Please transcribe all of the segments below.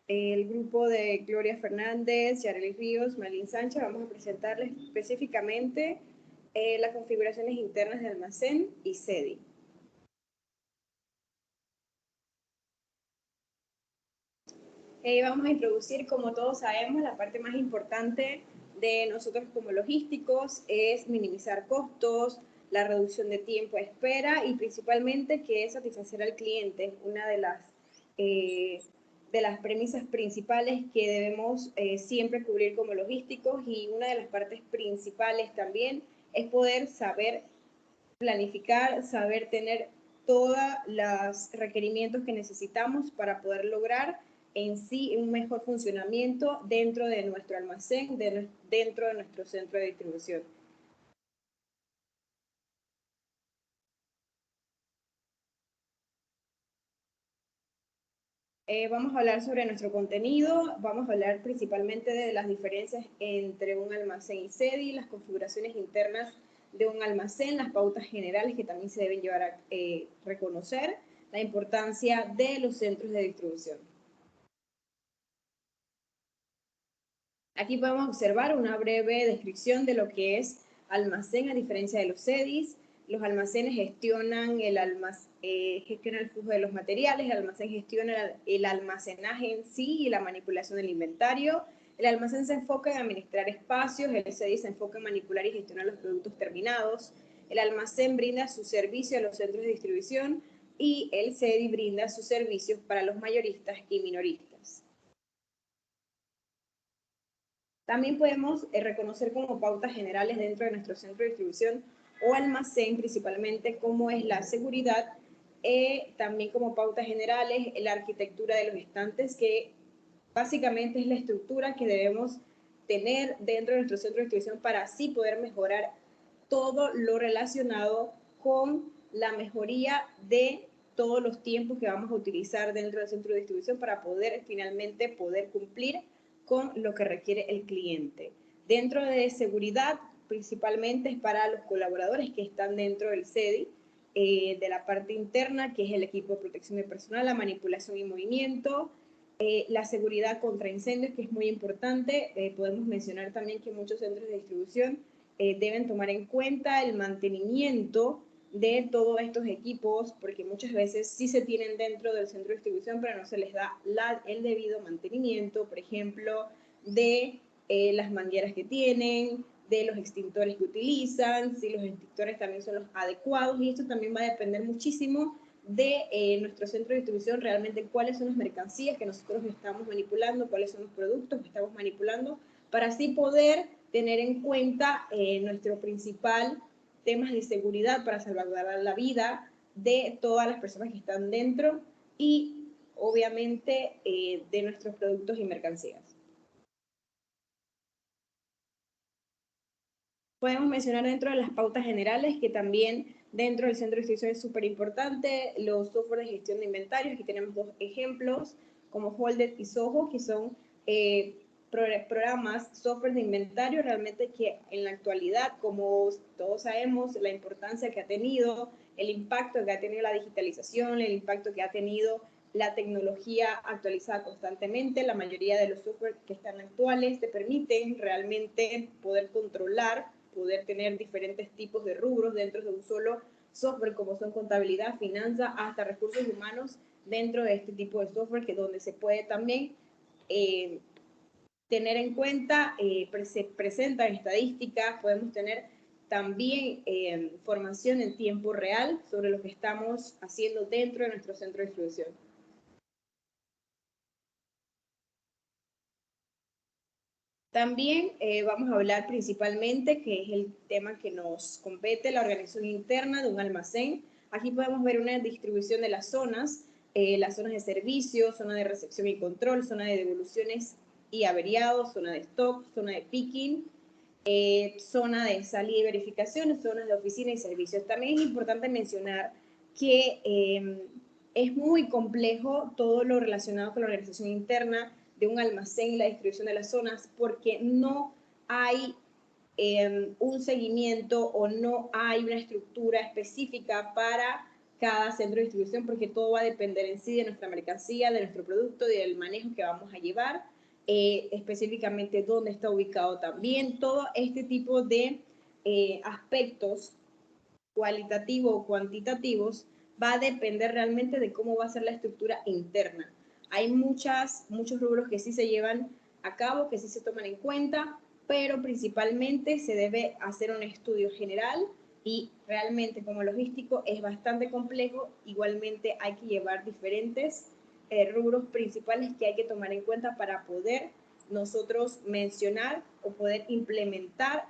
el grupo de Gloria Fernández, Yareli Ríos, Malin Sánchez, vamos a presentarles específicamente las configuraciones internas de almacén y SEDI. Vamos a introducir, como todos sabemos, la parte más importante de nosotros como logísticos es minimizar costos, la reducción de tiempo de espera y principalmente que es satisfacer al cliente, una de las premisas principales que debemos siempre cubrir como logísticos, y una de las partes principales también es poder saber planificar, saber tener todos los requerimientos que necesitamos para poder lograr en sí un mejor funcionamiento dentro de nuestro almacén, dentro de nuestro centro de distribución. Vamos a hablar sobre nuestro contenido, vamos a hablar principalmente de las diferencias entre un almacén y SEDI, las configuraciones internas de un almacén, las pautas generales que también se deben llevar a reconocer, la importancia de los centros de distribución. Aquí podemos observar una breve descripción de lo que es almacén a diferencia de los SEDIs. Los almacenes gestionan el flujo de los materiales, el almacén gestiona el almacenaje en sí y la manipulación del inventario. El almacén se enfoca en administrar espacios, el SEDI se enfoca en manipular y gestionar los productos terminados. El almacén brinda su servicio a los centros de distribución y el SEDI brinda sus servicios para los mayoristas y minoristas. También podemos reconocer como pautas generales dentro de nuestro centro de distribución o almacén, principalmente como es la seguridad, también como pautas generales la arquitectura de los estantes, que básicamente es la estructura que debemos tener dentro de nuestro centro de distribución para así poder mejorar todo lo relacionado con la mejoría de todos los tiempos que vamos a utilizar dentro del centro de distribución para poder finalmente poder cumplir con lo que requiere el cliente. Dentro de seguridad, principalmente es para los colaboradores que están dentro del SEDI, de la parte interna, que es el equipo de protección de personal, la manipulación y movimiento, la seguridad contra incendios, que es muy importante. Podemos mencionar también que muchos centros de distribución deben tomar en cuenta el mantenimiento de todos estos equipos, porque muchas veces sí se tienen dentro del centro de distribución, pero no se les da el debido mantenimiento, por ejemplo, de las mangueras que tienen, de los extintores que utilizan, si los extintores también son los adecuados, y esto también va a depender muchísimo de nuestro centro de distribución, realmente cuáles son las mercancías que nosotros estamos manipulando, cuáles son los productos que estamos manipulando, para así poder tener en cuenta nuestro principal temas de seguridad para salvaguardar la vida de todas las personas que están dentro y obviamente de nuestros productos y mercancías. Podemos mencionar dentro de las pautas generales que también dentro del centro de distribución es súper importante los software de gestión de inventarios. Aquí tenemos dos ejemplos como Holded y Soho, que son programas, software de inventario realmente que en la actualidad, como todos sabemos, la importancia que ha tenido, el impacto que ha tenido la digitalización, el impacto que ha tenido la tecnología actualizada constantemente. La mayoría de los software que están actuales te permiten realmente poder controlar, poder tener diferentes tipos de rubros dentro de un solo software, como son contabilidad, finanzas, hasta recursos humanos dentro de este tipo de software, que donde se puede también tener en cuenta, se presentan estadísticas, podemos tener también formación en tiempo real sobre lo que estamos haciendo dentro de nuestro centro de distribución. También vamos a hablar principalmente, que es el tema que nos compete, la organización interna de un almacén. Aquí podemos ver una distribución de las zonas de servicio, zona de recepción y control, zona de devoluciones y averiados, zona de stock, zona de picking, zona de salida y verificaciones, zonas de oficina y servicios. También es importante mencionar que es muy complejo todo lo relacionado con la organización interna de un almacén y la distribución de las zonas, porque no hay un seguimiento o no hay una estructura específica para cada centro de distribución, porque todo va a depender en sí de nuestra mercancía, de nuestro producto, del manejo que vamos a llevar, específicamente dónde está ubicado también. Todo este tipo de aspectos cualitativos o cuantitativos va a depender realmente de cómo va a ser la estructura interna. Hay muchos rubros que sí se llevan a cabo, que sí se toman en cuenta, pero principalmente se debe hacer un estudio general y realmente como logístico es bastante complejo. Igualmente hay que llevar diferentes rubros principales que hay que tomar en cuenta para poder nosotros mencionar o poder implementar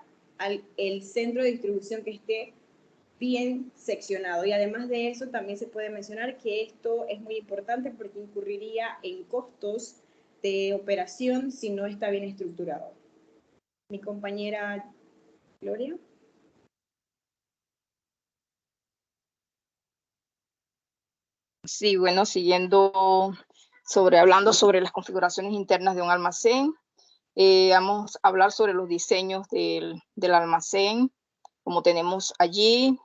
el centro de distribución que esté bien seccionado. Y además de eso, también se puede mencionar que esto es muy importante porque incurriría en costos de operación si no está bien estructurado. Mi compañera Gloria. Sí, bueno, hablando sobre las configuraciones internas de un almacén, vamos a hablar sobre los diseños del almacén. Como tenemos allí,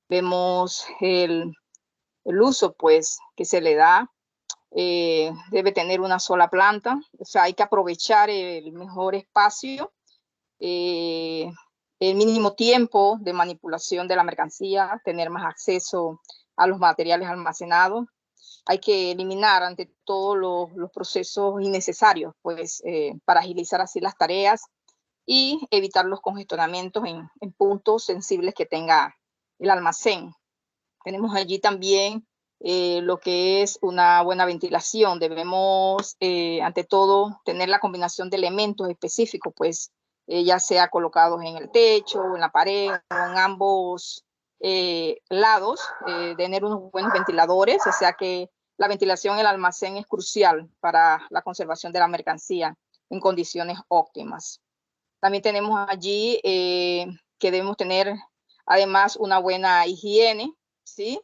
vemos el uso pues que se le da. Debe tener una sola planta, o sea, hay que aprovechar el mejor espacio, el mínimo tiempo de manipulación de la mercancía, tener más acceso a los materiales almacenados. Hay que eliminar ante todo los procesos innecesarios, pues, para agilizar así las tareas y evitar los congestionamientos en puntos sensibles que tenga el almacén. Tenemos allí también lo que es una buena ventilación. Debemos, ante todo, tener la combinación de elementos específicos, pues, ya sea colocados en el techo, en la pared, o en ambos lados, tener unos buenos ventiladores, o sea que la ventilación en el almacén es crucial para la conservación de la mercancía en condiciones óptimas. También tenemos allí que debemos tener además una buena higiene, ¿sí?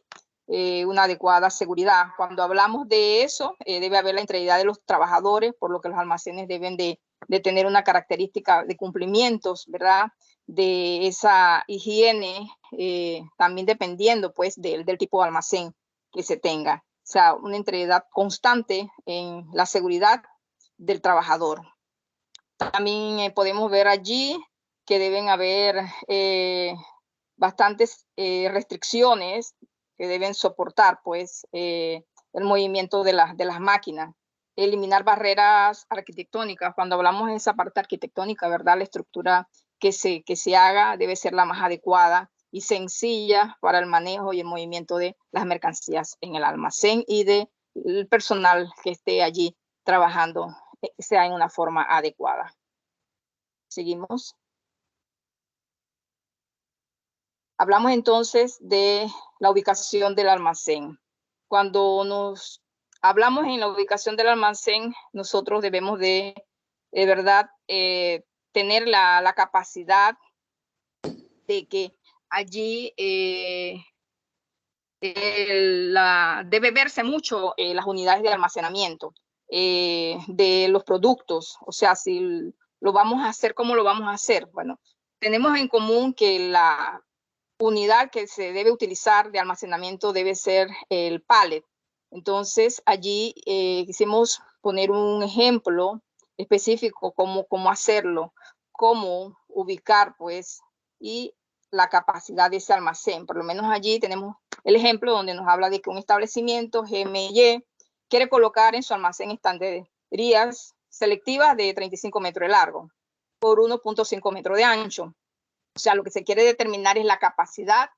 Una adecuada seguridad. Cuando hablamos de eso, debe haber la integridad de los trabajadores, por lo que los almacenes deben de tener una característica de cumplimientos, ¿verdad? De esa higiene, también dependiendo pues del tipo de almacén que se tenga. O sea, una integridad constante en la seguridad del trabajador. También podemos ver allí que deben haber bastantes restricciones que deben soportar pues, el movimiento de las máquinas. Eliminar barreras arquitectónicas. Cuando hablamos de esa parte arquitectónica, ¿verdad? La estructura que se haga debe ser la más adecuada y sencilla para el manejo y el movimiento de las mercancías en el almacén y del personal que esté allí trabajando, sea en una forma adecuada. Seguimos. Hablamos entonces de la ubicación del almacén. Cuando nos hablamos en la ubicación del almacén, nosotros debemos de verdad, tener la capacidad de que allí debe verse mucho las unidades de almacenamiento de los productos. O sea, si lo vamos a hacer, ¿cómo lo vamos a hacer? Bueno, tenemos en común que la unidad que se debe utilizar de almacenamiento debe ser el pallet. Entonces, allí quisimos poner un ejemplo específico, cómo hacerlo, cómo ubicar, pues, y la capacidad de ese almacén. Por lo menos allí tenemos el ejemplo donde nos habla de que un establecimiento GMY quiere colocar en su almacén estanterías selectivas de 35 metros de largo por 1.5 metros de ancho. O sea, lo que se quiere determinar es la capacidad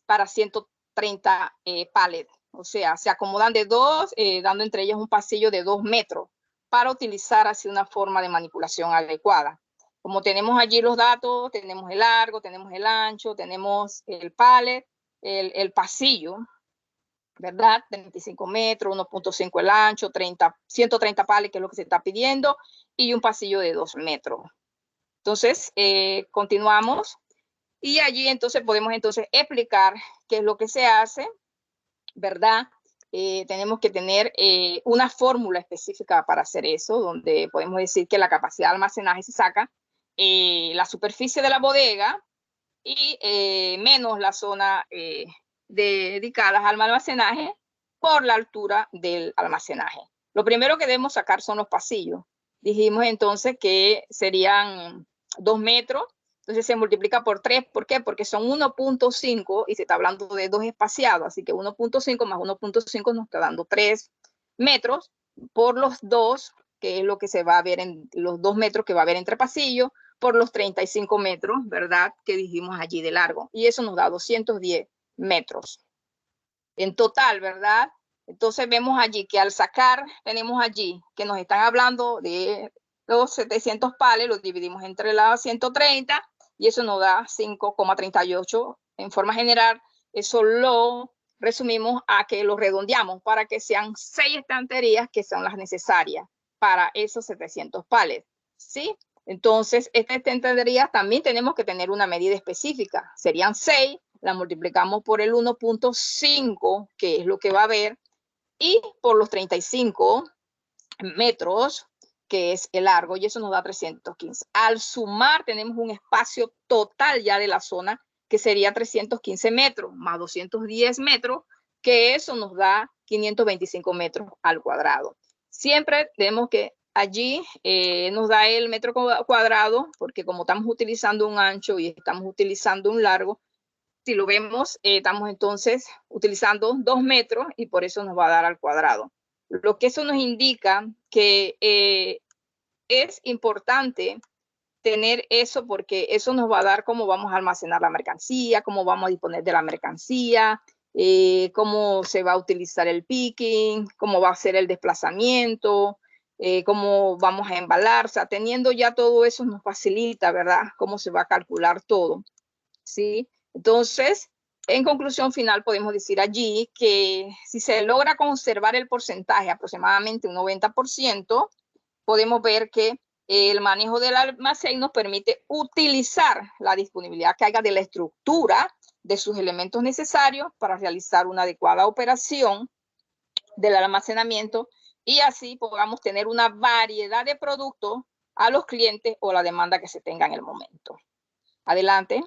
para 130 pallets. O sea, se acomodan de dos, dando entre ellas un pasillo de 2 metros para utilizar así una forma de manipulación adecuada. Como tenemos allí los datos, tenemos el largo, tenemos el ancho, tenemos el pallet, el pasillo, ¿verdad? 35 metros, 1.5 el ancho, 130 pallets, que es lo que se está pidiendo, y un pasillo de 2 metros. Entonces, continuamos y allí entonces podemos entonces explicar qué es lo que se hace, ¿verdad? Tenemos que tener una fórmula específica para hacer eso, donde podemos decir que la capacidad de almacenaje se saca la superficie de la bodega y menos la zona dedicadas al almacenaje por la altura del almacenaje. Lo primero que debemos sacar son los pasillos. Dijimos entonces que serían 2 metros, entonces se multiplica por 3. ¿Por qué? Porque son 1.5 y se está hablando de 2 espaciados, así que 1.5 más 1.5 nos está dando 3 metros por los 2, que es lo que se va a ver en los 2 metros que va a haber entre pasillos, por los 35 metros, ¿verdad? Que dijimos allí de largo. Y eso nos da 210 metros en total, ¿verdad? Entonces vemos allí que al sacar, tenemos allí que nos están hablando de los 700 pales, los dividimos entre las 130 y eso nos da 5,38. En forma general, eso lo resumimos a que lo redondeamos para que sean 6 estanterías que son las necesarias para esos 700 pales, ¿sí? Entonces, esta estantería también tenemos que tener una medida específica. Serían 6, la multiplicamos por el 1.5, que es lo que va a haber, y por los 35 metros, que es el largo, y eso nos da 315. Al sumar, tenemos un espacio total ya de la zona, que sería 315 metros, más 210 metros, que eso nos da 525 metros al cuadrado. Siempre tenemos que allí nos da el metro cuadrado, porque como estamos utilizando un ancho y estamos utilizando un largo, si lo vemos, estamos entonces utilizando 2 metros y por eso nos va a dar al cuadrado. Lo que eso nos indica que es importante tener eso porque eso nos va a dar cómo vamos a almacenar la mercancía, cómo vamos a disponer de la mercancía, cómo se va a utilizar el picking, cómo va a ser el desplazamiento, cómo vamos a embalar. O sea, teniendo ya todo eso nos facilita, ¿verdad? Cómo se va a calcular todo, ¿sí? Entonces, en conclusión final, podemos decir allí que si se logra conservar el porcentaje, aproximadamente un 90%, podemos ver que el manejo del almacén nos permite utilizar la disponibilidad que haya de la estructura de sus elementos necesarios para realizar una adecuada operación del almacenamiento y así podamos tener una variedad de productos a los clientes o la demanda que se tenga en el momento. Adelante.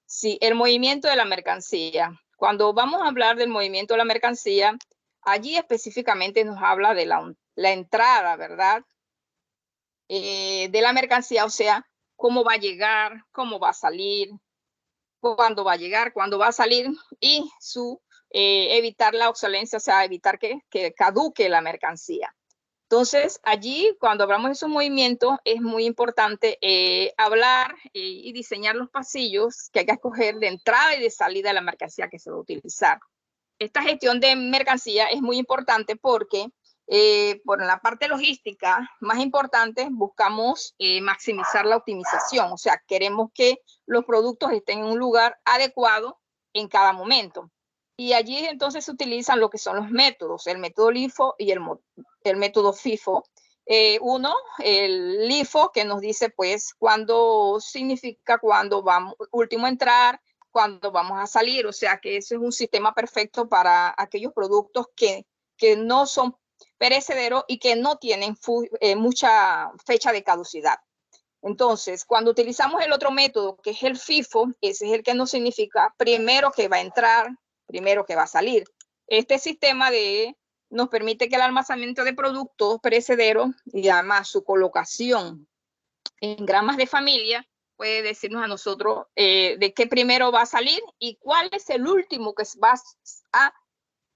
Sí, el movimiento de la mercancía. Cuando vamos a hablar del movimiento de la mercancía, allí específicamente nos habla de la entrada, ¿verdad? De la mercancía, o sea, cómo va a llegar, cómo va a salir, cuándo va a llegar, cuándo va a salir y evitar la obsolencia, o sea, evitar que caduque la mercancía. Entonces, allí, cuando hablamos de esos movimientos, es muy importante hablar y diseñar los pasillos que hay que escoger de entrada y de salida de la mercancía que se va a utilizar. Esta gestión de mercancía es muy importante porque por la parte logística, más importante, buscamos maximizar la optimización. O sea, queremos que los productos estén en un lugar adecuado en cada momento. Y allí entonces se utilizan lo que son los métodos, el método LIFO y el método FIFO. Uno, el LIFO, que nos dice pues cuándo significa cuándo vamos último a entrar, cuándo vamos a salir, o sea que eso es un sistema perfecto para aquellos productos que no son perecederos y que no tienen mucha fecha de caducidad. Entonces, cuando utilizamos el otro método, que es el FIFO, ese es el que nos significa primero que va a entrar, primero que va a salir. Este sistema nos permite que el almacenamiento de productos perecederos y además su colocación en gramas de familia puede decirnos a nosotros de qué primero va a salir y cuál es el último que va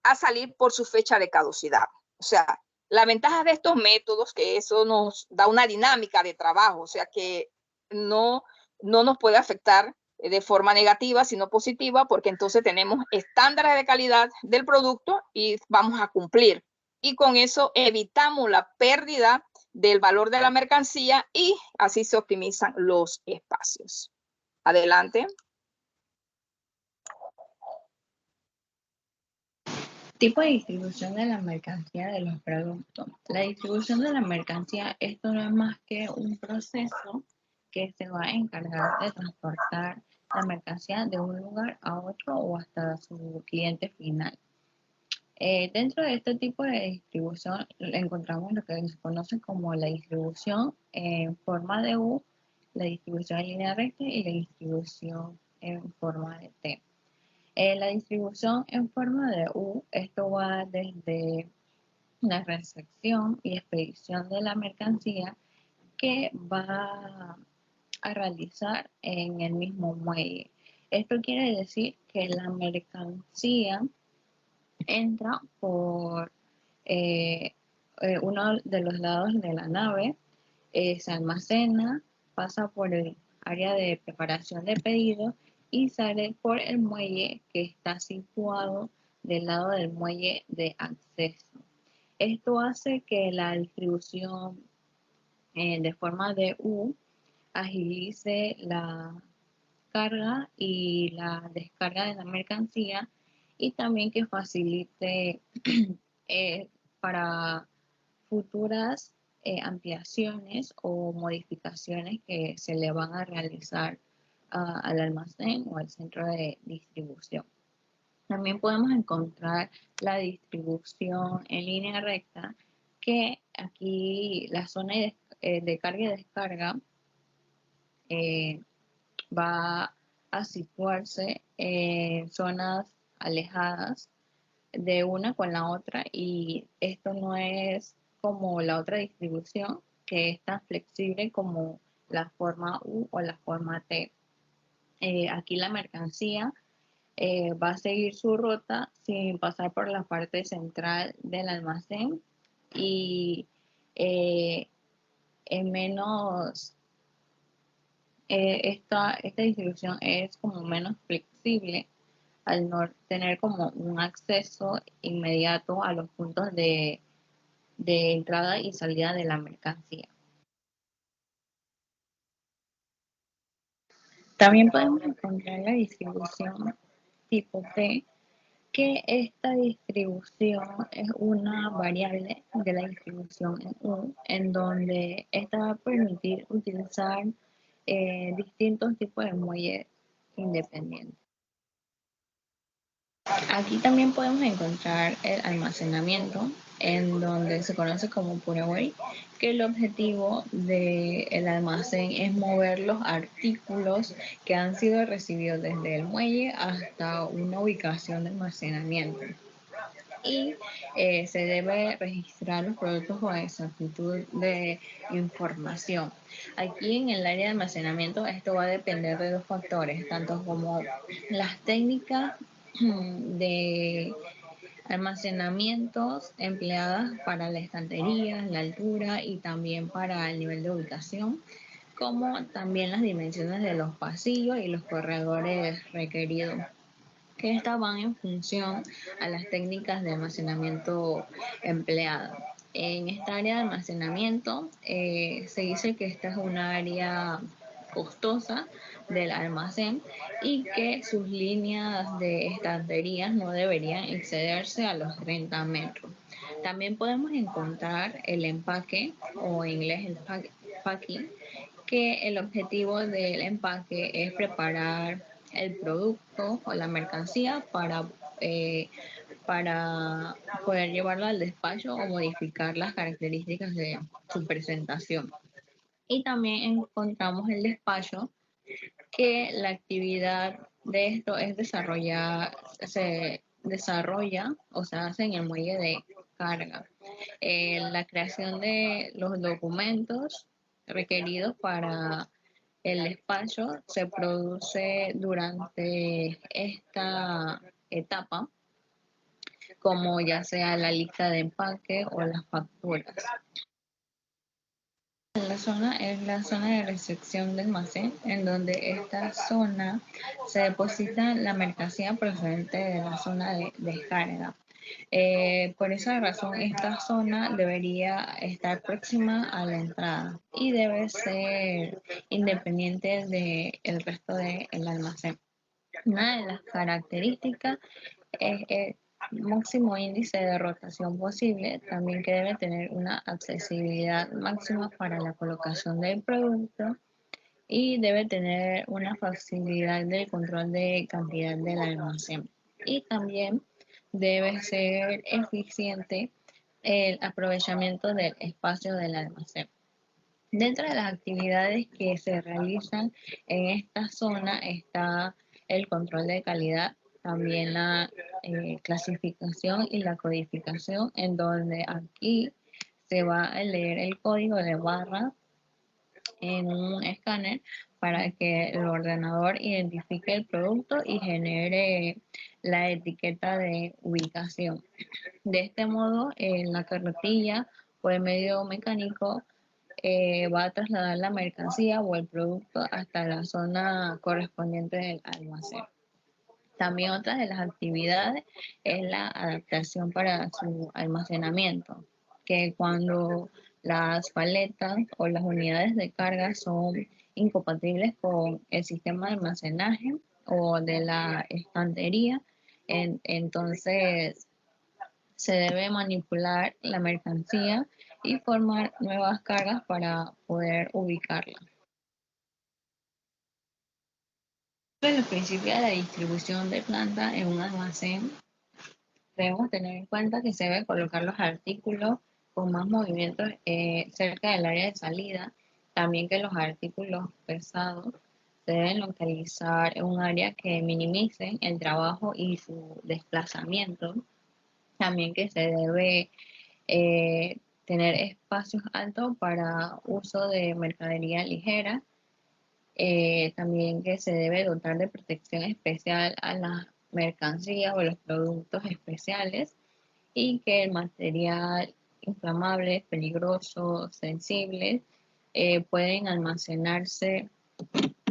a salir por su fecha de caducidad. O sea, la ventaja de estos métodos que eso nos da una dinámica de trabajo, o sea que no nos puede afectar de forma negativa, sino positiva, porque entonces tenemos estándares de calidad del producto y vamos a cumplir. Y con eso evitamos la pérdida del valor de la mercancía y así se optimizan los espacios. Adelante. Tipo de distribución de la mercancía de los productos. La distribución de la mercancía, esto no es más que un proceso que se va a encargar de transportar la mercancía de un lugar a otro o hasta su cliente final. Dentro de este tipo de distribución encontramos lo que se conoce como la distribución en forma de U, la distribución en línea recta y la distribución en forma de T. La distribución en forma de U, esto va desde la recepción y expedición de la mercancía que va a realizar en el mismo muelle. Esto quiere decir que la mercancía entra por uno de los lados de la nave, se almacena, pasa por el área de preparación de pedido y sale por el muelle que está situado del lado del muelle de acceso. Esto hace que la distribución de forma de U agilice la carga y la descarga de la mercancía y también que facilite para futuras ampliaciones o modificaciones que se le van a realizar al almacén o al centro de distribución. También podemos encontrar la distribución en línea recta, que aquí la zona de carga y descarga va a situarse en zonas alejadas de una con la otra, y esto no es como la otra distribución que es tan flexible como la forma U o la forma T. Aquí la mercancía va a seguir su ruta sin pasar por la parte central del almacén y eh, en menos esta distribución es como menos flexible al no tener como un acceso inmediato a los puntos de entrada y salida de la mercancía. También podemos encontrar la distribución tipo T, que esta distribución es una variable de la distribución en U, en donde esta va a permitir utilizar distintos tipos de muelles independientes. Aquí también podemos encontrar el almacenamiento, en donde se conoce como put away, que el objetivo del almacén es mover los artículos que han sido recibidos desde el muelle hasta una ubicación de almacenamiento. Y se debe registrar los productos con exactitud de información. Aquí en el área de almacenamiento esto va a depender de dos factores, tanto como las técnicas de almacenamientos empleadas para la estantería, la altura y también para el nivel de ubicación, como también las dimensiones de los pasillos y los corredores requeridos, que estas van en función a las técnicas de almacenamiento empleadas. En esta área de almacenamiento se dice que esta es una área costosa del almacén y que sus líneas de estanterías no deberían excederse a los 30 metros. También podemos encontrar el empaque, o en inglés el packing, que el objetivo del empaque es preparar el producto o la mercancía para poder llevarlo al despacho o modificar las características de su presentación. Y también encontramos el despacho, que la actividad de esto es se desarrolla o se hace en el muelle de carga. La creación de los documentos requeridos para el despacho se produce durante esta etapa, como ya sea la lista de empaque o las facturas. La zona es la zona de recepción del almacén, en donde esta zona se deposita la mercancía procedente de la zona de descarga. Por esa razón, esta zona debería estar próxima a la entrada y debe ser independiente del resto del almacén. Una de las características es el máximo índice de rotación posible, también que debe tener una accesibilidad máxima para la colocación del producto y debe tener una facilidad de control de cantidad del almacén. Y también debe ser eficiente el aprovechamiento del espacio del almacén. Dentro de las actividades que se realizan en esta zona está el control de calidad, también la clasificación y la codificación, en donde aquí se va a leer el código de barra en un escáner para que el ordenador identifique el producto y genere la etiqueta de ubicación. De este modo, la carretilla o el medio mecánico va a trasladar la mercancía o el producto hasta la zona correspondiente del almacén. También otra de las actividades es la adaptación para su almacenamiento, que cuando las paletas o las unidades de carga son incompatibles con el sistema de almacenaje o de la estantería, entonces se debe manipular la mercancía y formar nuevas cargas para poder ubicarla. En los principios de la distribución de planta en un almacén, debemos tener en cuenta que se debe colocar los artículos con más movimientos cerca del área de salida, también que los artículos pesados se deben localizar en un área que minimice el trabajo y su desplazamiento, también que se debe tener espacios altos para uso de mercadería ligera, también que se debe dotar de protección especial a las mercancías o los productos especiales y que el material inflamable, peligroso, sensible, pueden almacenarse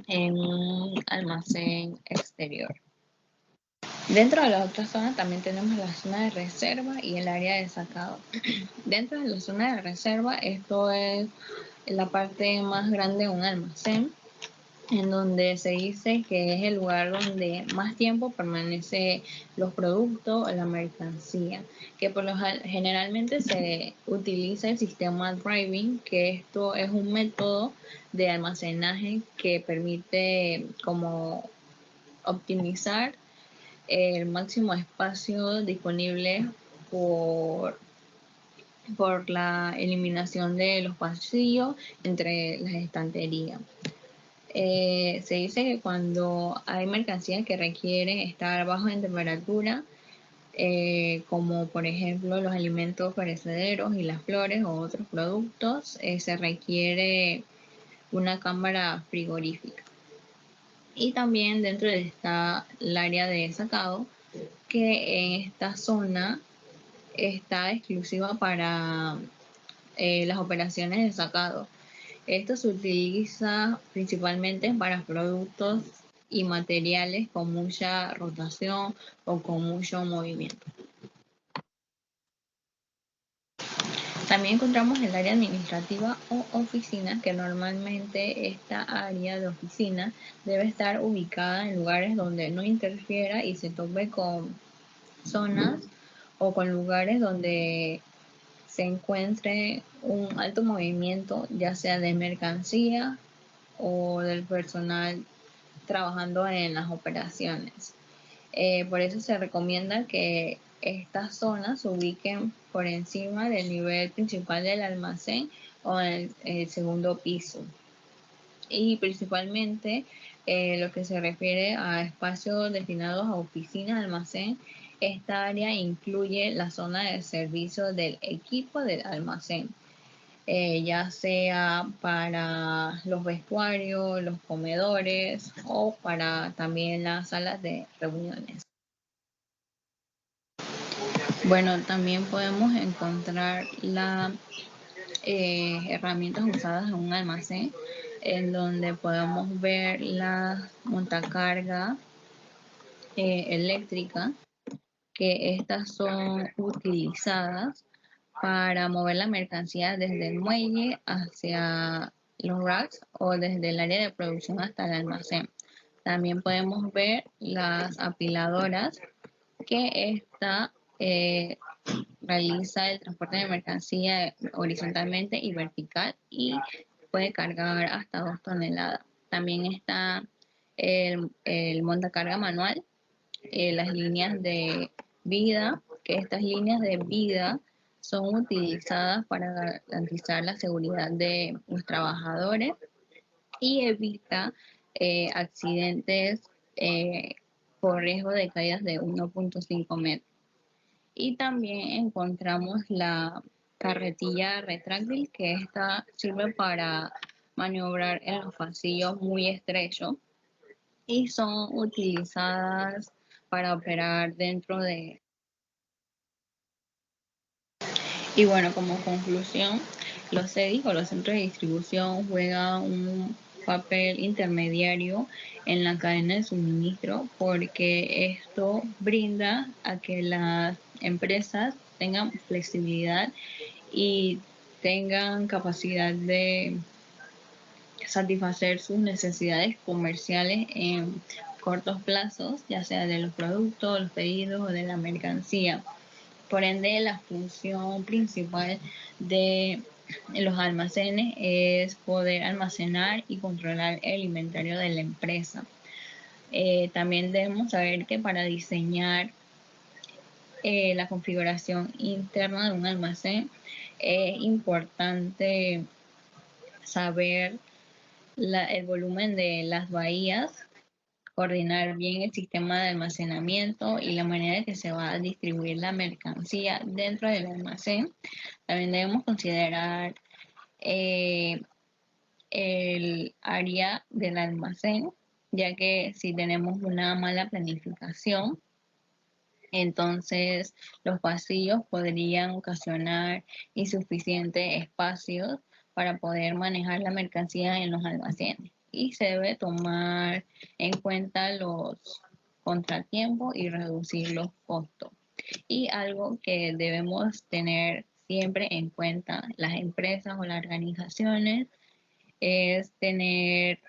en un almacén exterior. Dentro de la otra zona también tenemos la zona de reserva y el área de sacado. Dentro de la zona de reserva, esto es la parte más grande de un almacén, en donde se dice que es el lugar donde más tiempo permanece los productos o la mercancía, que generalmente se utiliza el sistema driving, que esto es un método de almacenaje que permite como optimizar el máximo espacio disponible por la eliminación de los pasillos entre las estanterías. Se dice que cuando hay mercancías que requieren estar bajo en temperatura, como por ejemplo los alimentos perecederos y las flores o otros productos, se requiere una cámara frigorífica. Y también dentro está el área de sacado, que en esta zona está exclusiva para las operaciones de sacado. Esto se utiliza principalmente para productos y materiales con mucha rotación o con mucho movimiento. También encontramos el área administrativa o oficina, que normalmente esta área de oficina debe estar ubicada en lugares donde no interfiera y se tope con zonas o con lugares donde se encuentre un alto movimiento, ya sea de mercancía o del personal trabajando en las operaciones. Por eso se recomienda que estas zonas se ubiquen por encima del nivel principal del almacén o en el segundo piso. Y principalmente lo que se refiere a espacios destinados a oficinas, almacén, esta área incluye la zona de servicio del equipo del almacén, ya sea para los vestuarios, los comedores o para también las salas de reuniones. Bueno, también podemos encontrar las herramientas usadas en un almacén, en donde podemos ver la montacarga eléctrica, que estas son utilizadas para mover la mercancía desde el muelle hacia los racks o desde el área de producción hasta el almacén. También podemos ver las apiladoras, que esta realiza el transporte de mercancía horizontalmente y vertical y puede cargar hasta 2 toneladas. También está el montacarga manual, las líneas de vida, que estas líneas de vida son utilizadas para garantizar la seguridad de los trabajadores y evita accidentes por riesgo de caídas de 1.5 metros. Y también encontramos la carretilla retráctil, que esta sirve para maniobrar en los pasillos muy estrechos y son utilizadas para operar dentro de... Y bueno, como conclusión, los CEDIs o los centros de distribución juegan un papel intermediario en la cadena de suministro, porque esto brinda a que las empresas tengan flexibilidad y tengan capacidad de satisfacer sus necesidades comerciales en cortos plazos, ya sea de los productos, los pedidos o de la mercancía. Por ende, la función principal de los almacenes es poder almacenar y controlar el inventario de la empresa. También debemos saber que para diseñar la configuración interna de un almacén es importante saber el volumen de las bahías, coordinar bien el sistema de almacenamiento y la manera en que se va a distribuir la mercancía dentro del almacén. También debemos considerar el área del almacén, ya que si tenemos una mala planificación, entonces los pasillos podrían ocasionar insuficientes espacios para poder manejar la mercancía en los almacenes. Y se debe tomar en cuenta los contratiempos y reducir los costos. Y algo que debemos tener siempre en cuenta las empresas o las organizaciones es tener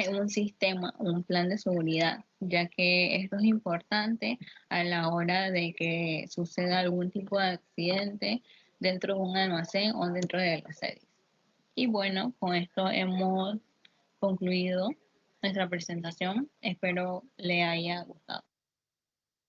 un sistema, un plan de seguridad, ya que esto es importante a la hora de que suceda algún tipo de accidente dentro de un almacén o dentro de las sedes. Y bueno, con esto hemos concluido nuestra presentación. Espero le haya gustado.